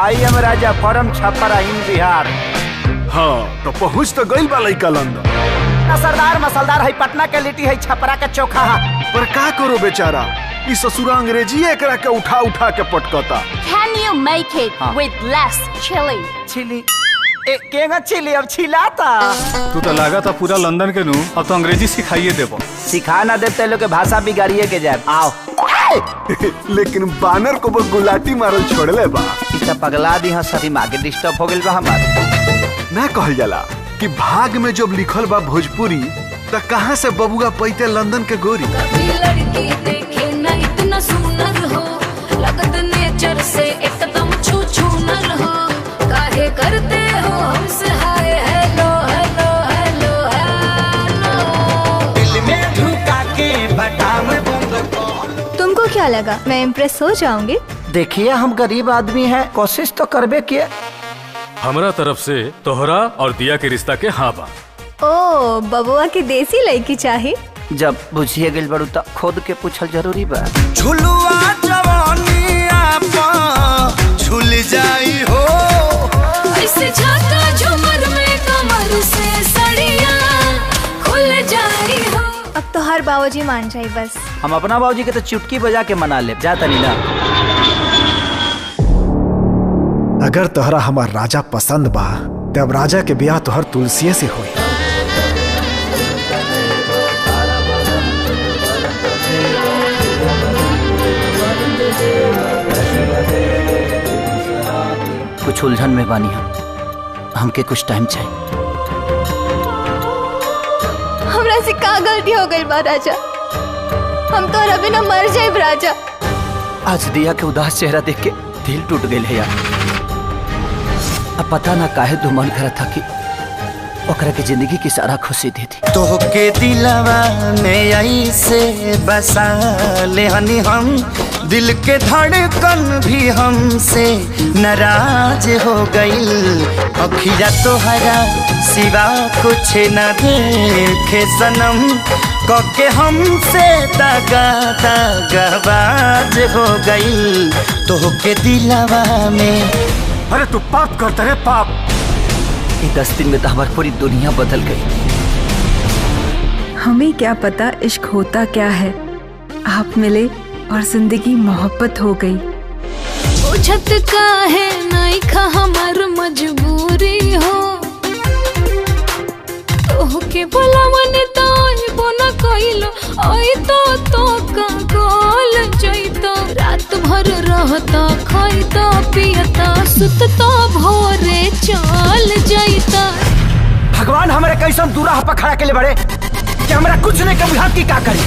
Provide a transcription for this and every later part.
I am Raja from Chhapra in Bihar. हाँ तो पहुँच तो गई बा लइका लंदन। सरदार मसलदार है पटना के लिट्टी है छपरा के चोखा है। पर का करो बेचारा, इस ससुरा अंग्रेजी एकरा के उठा उठा के पटकता। Can you make it with less chili? Chili केगा चिली अब छिलाता। तू तो लागा था पूरा लंदन के नू, अब तो अंग्रेजी सिखाइए देबो। सिखा ना देते लोग के भाषा बिगाड़िए के जाए। आओ लेकिन बानर को वो गुलाटी मारल छोड़ले बा। इतना पगला दी सभी मार्केट डिस्टर्ब हो गइल बा हमार। ना कहल जाला कि भाग में जब लिखल बा भोजपुरी तो कहाँ से बबुआ पैते लंदन के गोरी। लड़की देखे ना इतना सुंदर हो, लगत नेचर से एकदम छू छू नर हो, काहे करते हो हमसे hi hello hello hello hello. दिल में ढुका के बटाम बंद। तुमको क्या लगा मैं इम्प्रेस हो जाऊंगी? देखिए हम गरीब आदमी हैं, कोशिश तो करबे किए। हमरा तरफ से तोहरा और दिया के रिश्ता के हाँ बा। ओ बबुआ की देसी लड़की चाही। जब बुझिए गइल बड़ू तो खुद के पूछल जरूरी बा। झुलुआ जवानिया पा झुल जाई हो, ऐसे झाका झूमर में कमर से सड़िया खुल जाई हो। अब तो हर बाबूजी मान जाए बस। हम अपना बाबूजी के तो चुटकी बजा के मना ले जाता नहीं ना। अगर तोहरा हमार राजा पसंद बा तब राजा के ब्याह तोहर तुलसी से होई। कुछ उलझन में बानी हमके कुछ टाइम चाहिए। हमरा से का गलती हो गई बा राजा, हम तो अभी ना मर जाए राजा। आज दिया के उदास चेहरा देख के दिल टूट गए है यार। अब पता ना काहे दो मन करा था कि ओकरा के जिंदगी की सारा खुशी दे दी। तोहके दिलवा में आई से बसा ले हनी हम, दिल के धड़कन भी हमसे नाराज हो गई। अखिया तोहरा सिवा कुछ न देखे सनम, कके हमसे दगा दगाबाज हो गई। तोहके दिलवा में। अरे तू पाप करता है पाप। ये 10 दिन में तो हमारी पूरी दुनिया बदल गई। हमें क्या पता इश्क होता क्या है। आप मिले और जिंदगी मोहब्बत हो गई। पूछत का है नहीं खा हमार मजबूरी हो, तोहके बोला मने तो बोना कइलो आई तो का गोल जइतो। रात भर रहता खाइता पियता सुतता भोरे चल जइता। भगवान हमारे कैसन दूरा पर खड़ा के ले बड़े कि हमारा कुछ नहीं कभी हाथ की का करी।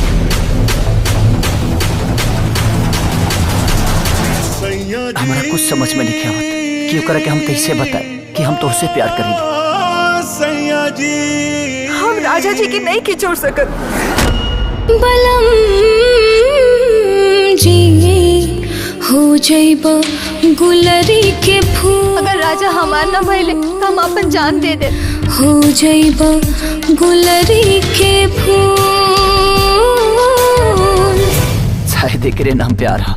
हमारा कुछ समझ में नहीं आवत कि ओकरा के हम कैसे बताए कि हम तुझसे प्यार करेंगे। हम राजा जी की नहीं खिचोड़ सकत। बलम जी हो जाइबा गुलरी के फूल। अगर राजा हमार न भइले तो हम अपन जान दे दे। हो जाइबा गुलरी के फूल। शायद एकरे नाम प्यार हा।